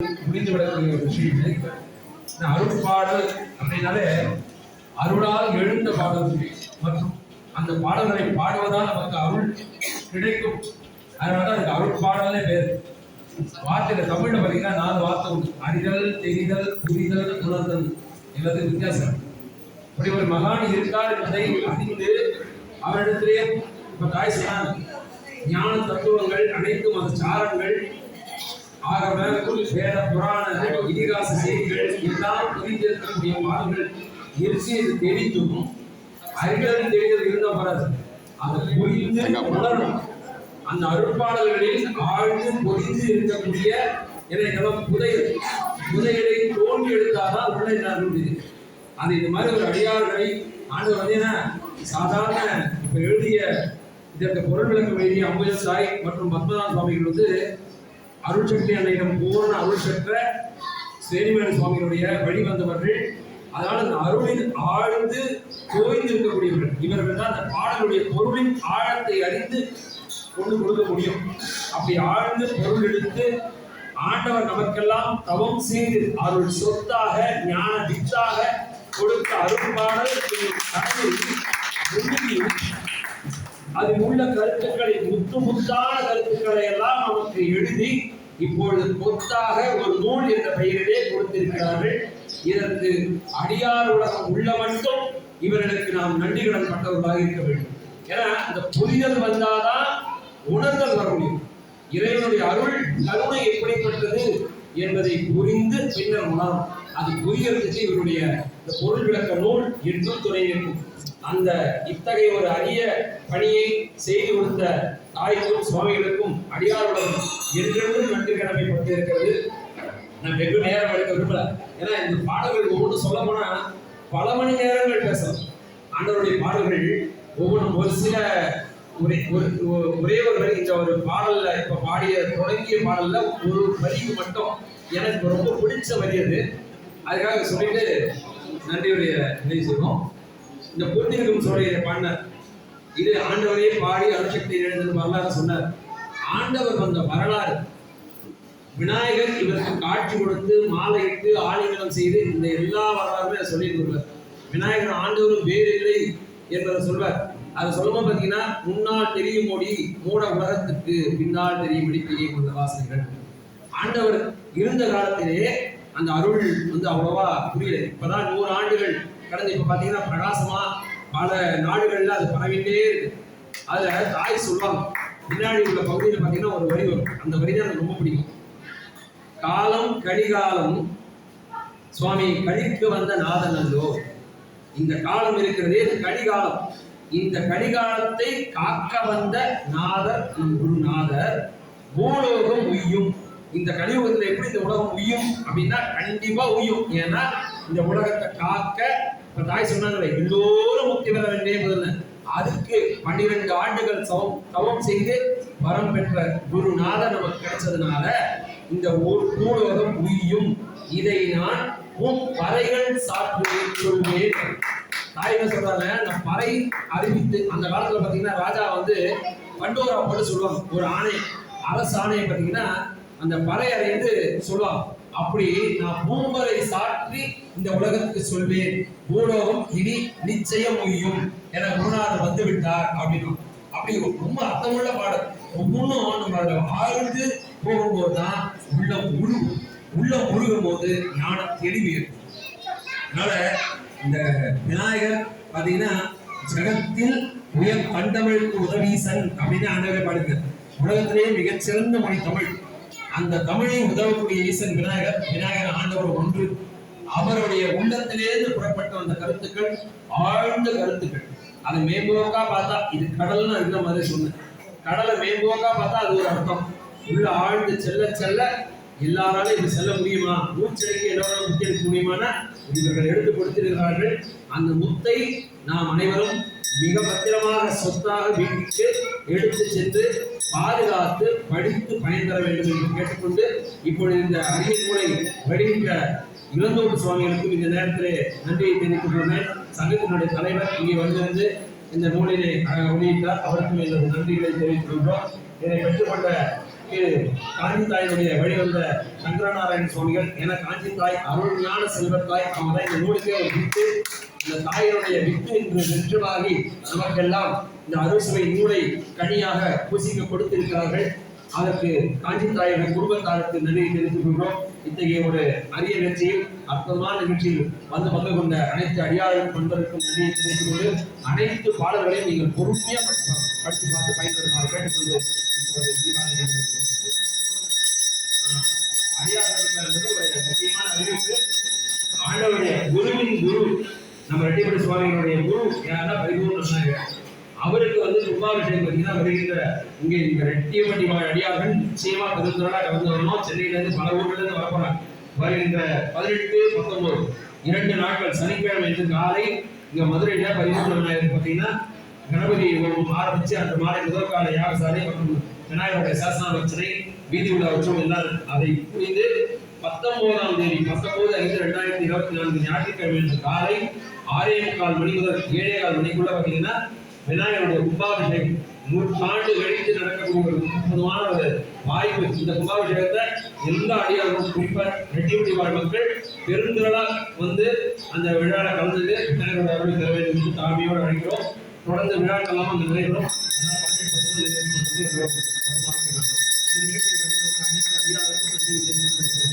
புரிந்து விடக்கூடிய ஒரு விஷயம். அருட்பாடல் அப்படின்னாலே அருளால் எழுந்த பாடல்கள் மற்றும் அந்த பாடல்களை பாடுவதால் நமக்கு அருள் கிடைக்கும். அதனால அதுக்கு அருட்பாடல்னே பேர். வார்த்தையில தமிழ்ல பார்த்தீங்கன்னா 4 வார்த்தை உண்டு. அறிதல், தெரிதல், புரிதல், உணர்தல். எல்லாத்துக்கும் வித்தியாசம். இப்படி ஒரு மகான் இருக்கார் என்பதை அறிந்து அவரிடத்திலே இப்ப தாய் சொன்னாங்க, ஞான தத்துவங்கள் அனைத்தும் அந்த சாரங்கள் ஆகம வேத புராண இதிகாச செய்திகள் எல்லாம் புரிந்திருக்கக்கூடிய பாடல்கள் எரிசியது தெரிந்தும் அறிதல் தெரிதல் இருந்த வராது. அதை புரிந்து உணரணும். அந்த அருட்பாடல்களில் ஆழ்ந்து பொறிந்து இருக்கக்கூடிய என்னைக்கெல்லாம் புதையலை தோண்டி எடுத்தாதான் உள்ள என்ன முடியுது. அது இந்த மாதிரி ஒரு அடியார்களை ஆண்டு வந்தீங்கன்னா சாதாரண இப்ப எழுதிய இதற்கு பொருள் விளக்கம் எழுதிய அம்புஜ சாய் மற்றும் பத்மநாத சுவாமிகள் வந்து அருள் சக்தி அன்னையிடம் பூர்ண அருள் பெற்ற சேரிமேன சுவாமிகளுடைய வழிவந்தவர்கள். அதனால அந்த அருளில் ஆழ்ந்து தோய்ந்து இருக்கக்கூடியவர்கள் இவர்கள் தான் அந்த பாடலுடைய பொருளின் ஆழத்தை அறிந்து கொண்டு கொடுக்க முடியும். அப்படி ஆழ்ந்து பொருள் எடுத்து ஆண்டவர் நமக்கெல்லாம் தவம் செய்து அருள் சொத்தாக ஞான வித்தாக கொடுத்த அருள்பாடல் அதில் உள்ள கருத்துக்களை முத்தான கருத்துக்களை எல்லாம் நமக்கு எழுதி இப்பொழுது பொத்தாக ஒரு நூல் என்ற பெயரிலே கொடுத்திருக்கிறார்கள். இதற்கு அடியார் உலகம் உள்ள மட்டும் இவர்களுக்கு நாம் நன்றி கடன் பட்டவர்களாக இருக்க வேண்டும். ஏன்னா இந்த புரிதல் வந்தாதான் உணர்தல் வர முடியும். இறைவனுடைய அருள் கருணை எப்படிப்பட்டது என்பதை புரிந்து பின்னர் உணரும். அது புரியறதுக்கு இவருடைய இந்த பொருள் விளக்க நூல் என்றும் துணை நிற்கும். அந்த இத்தகைய ஒரு அரிய பணியை செய்து கொடுத்த தாய்க்கும் சுவாமிகளுக்கும் அடியாருடன் என்றென்றும் நன்றி கடமைப்பட்டு இருக்கிறது. நான் வெகு நேரம் எடுக்க விரும்பல. ஏன்னா இந்த பாடல்கள் ஒவ்வொன்றும் சொல்ல போனா பல மணி நேரங்கள் பேசலாம். ஆண்டவருடைய பாடல்கள் ஒவ்வொன்றும் ஒரு சில ஒரே ஒரு வரி. இந்த ஒரு பாடல்ல இப்ப தொடங்கிய பாடல்ல ஒரு வரிக்கு மட்டும் எனக்கு ரொம்ப பிடிச்ச வரி அது. அதுக்காக சொல்லிட்டு நன்றியுடைய நினைவு செய்வோம். இந்த பொன்னிருக்கும் சோழையை பாடினார். இது ஆண்டவரையே பாடி அருட்சக்தி எழுந்தது வரலாறு சொன்னார். ஆண்டவர் வந்த வரலாறு விநாயகர் இவருக்கு காட்சி கொடுத்து மாலையிட்டு ஆலிங்கனம் செய்து இந்த எல்லா வரலாறுமே சொல்லிட்டு வருவார். விநாயகர் ஆண்டவரும் வேறு இல்லை என்பதை சொல்வார். அதை சொல்லும்போது பார்த்தீங்கன்னா முன்னால் தெரியும் மொழி மூட உலகத்துக்கு பின்னால் தெரியும்படி பெரிய கொண்ட வாசனைகள். ஆண்டவர் இருந்த காலத்திலே அந்த அருள் வந்து அவ்வளவா புரியல. இப்பதான் 100 ஆண்டுகள் கடந்து இப்ப பாத்தீங்கன்னா பிரகாசமா பல நாடுகள்ல அது பரவிட்டே இருக்கு. அதுல தாய் சொல்லுவாங்க, பின்னாடி உள்ள பகுதியில் பாத்தீங்கன்னா ஒரு வரி வரும். அந்த வரி தான் எனக்கு ரொம்ப பிடிக்கும். காலம் கடிகாலம் சுவாமி கழிக்கு வந்த நாதன் அல்லோ. இந்த காலம் இருக்கிறதே கடிகாலம். இந்த கடிகாலத்தை காக்க வந்த நாதர் நம் குருநாதர். பூலோகம் உய்யும். இந்த கலியுகத்துல எப்படி இந்த உலகம் உய்யும் அப்படின்னா கண்டிப்பா உய்யும். ஏன்னா இந்த உலகத்தை காக்க இப்ப தாய் சொன்னாங்களே எல்லோரும் முக்தி பெற வேண்டிய முதல்ல அதுக்கு 12 ஆண்டுகள் தவம் செய்து வரம் பெற்ற குருநாதர் நமக்கு கிடைச்சதுனால இந்த பூலோகம் உய்யும். இதை நான் பறைகள் சாற்றி சொல்வேன். தாய் என்ன சொல்றாங்க, நான் பறை அறிவித்து அந்த காலத்துல பாத்தீங்கன்னா ராஜா வந்து பண்டோரா போட்டு சொல்லுவாங்க. ஒரு ஆணை அரசு ஆணையை பாத்தீங்கன்னா அந்த பறை அறிந்து சொல்லுவாங்க. அப்படி நான் பூம்பரை சாற்றி இந்த உலகத்துக்கு சொல்வேன். பூலோகம் இனி நிச்சயம் உய்யும் என குருநாதர் வந்து விட்டார் அப்படின்னு. அப்படி ரொம்ப அர்த்தமுள்ள பாடல். ஒவ்வொன்றும் நம்ம அதை ஆழ்ந்து போகும்போது தான் உள்ளம் முழுகும் போது ஞானம் தெளிவு இருக்கும். அதனால இந்த விநாயகர் பாத்தீங்கன்னா ஜகத்தில் உயர் கண்டமிழுக்கு உதவீசன் அப்படின்னு ஆண்டவரே பாடுகிறார். உலகத்திலேயே மிகச்சிறந்த மொழி தமிழ். அந்த தமிழை உதவக்கூடிய ஈசன் விநாயகர் ஆண்டவர் ஒன்று. அவருடைய உள்ளத்திலேருந்து புறப்பட்ட அந்த கருத்துக்கள் ஆழ்ந்த கருத்துக்கள். அதை மேம்போக்கா பார்த்தா இது கடல்னு இருக்கிற மாதிரி சொன்னேன். கடலை மேம்போக்கா பார்த்தா அது ஒரு அர்த்தம். உள்ள ஆழ்ந்து செல்ல செல்ல எல்லாராலும் இது செல்ல முடியுமா, மூச்சடிக்கு எல்லாரும் முத்தி எடுக்க முடியுமானா இவர்கள் எடுத்து கொடுத்திருக்கிறார்கள். அந்த முத்தை நாம் அனைவரும் மிக பத்திரமாக சொத்தாக வீட்டுக்கு எடுத்து சென்று பாதுகாத்து படித்து பயன் தர வேண்டும் என்று கேட்டுக்கொண்டு இப்பொழுது இந்த அரிய நூலை வெளியிட்ட இளந்தோடு சுவாமிகளுக்கும் இந்த நேரத்திலே நன்றியை தெரிவித்துக் கொண்டேன். சங்கத்தினுடைய தலைவர் இங்கே வந்திருந்து இந்த நூலினை வெளியிட்டார். அவருக்கும் எங்களது நன்றிகளை தெரிவித்துக் கொண்டோம். இதை பெற்றுக்கொண்ட காஞ்சி தாயினுடைய வழிவந்த சங்கரநாராயண சுவாமிகள் என காஞ்சி தாய் அருள் ஞான செல்வத்தாய் அவங்க தான் இந்த நூலுக்கே ஒரு வித்து. இந்த தாயினுடைய வித்து என்று நிச்சயமாகி நமக்கெல்லாம் இந்த அறுசுவை நூலை கனியாக பூசிக்க கொடுத்திருக்கிறார்கள். அதற்கு காஞ்சி தாயுடைய குடும்பத்தாருக்கு நன்றியை தெரிவித்துக் கொள்கிறோம். இத்தகைய ஒரு அரிய நிகழ்ச்சியில் அற்புதமான நிகழ்ச்சியில் வந்து பங்கு கொண்ட அனைத்து அடியாளர்கள் நண்பருக்கும் நன்றியை தெரிவித்துக் கொண்டு அனைத்து பாடல்களையும் நீங்கள் பொறுமையா படித்து பார்த்து பயன்படுமாறு கேட்டுக்கொண்டு அடியாளர்களுக்கு ஒரு முக்கியமான அறிவிப்பு. ஆண்டவருடைய குருவின் குரு நம்ம ரெட்டிப்பட்டி சுவாமிகளுடைய குரு யாரா பரிபூர்ண அவருக்கு வந்து கும்பாபிஷேகம் பார்த்தீங்கன்னா வருகின்ற இங்கே இந்த ரெட்டிப்பட்டி அடியார்கள் நிச்சயமா பெருந்தொடராக கலந்து வரணும். சென்னையிலிருந்து பல ஊர்களிலிருந்து வரப்போறாங்க. வருகின்ற 18, 19 2 நாட்கள் சனிக்கிழமை என்று காலை இங்க மதுரையில பரிபூர்ண விநாயகர் பார்த்தீங்கன்னா கணபதி ஆரம்பிச்சு அந்த மாலை முதல் கால யாகசாலை மற்றும் விநாயகருடைய சாசனாலோசனை வீதி உலா உற்சவம் எல்லாரும் அதை புரிந்து 19ஆம் தேதி 19/5/2024 ஞாயிற்றுக்கிழமை என்று காலை 6:45 மணி முதல் 7:15 மணிக்குள்ள பார்த்தீங்கன்னா விநாயகருடைய கும்பாபிஷேகம் 100 ஆண்டு கழித்து நடக்கக்கூடிய ஒரு அற்புதமான ஒரு வாய்ப்பு. இந்த கும்பாபிஷேகத்தை எல்லா அடியார்களும் குறிப்பாக ரெட்டிப்பட்டி வாழ் மக்கள் பெருந்திரளா வந்து அந்த விழாவில் கலந்துட்டு விநாயகருடைய அருள் தர வேண்டும் என்று தாழ்மையோடு அழைக்கிறோம். தொடர்ந்து விழாக்கெல்லாம் அங்கு நடைபெறும். அனைத்து அடியார்களுக்கும்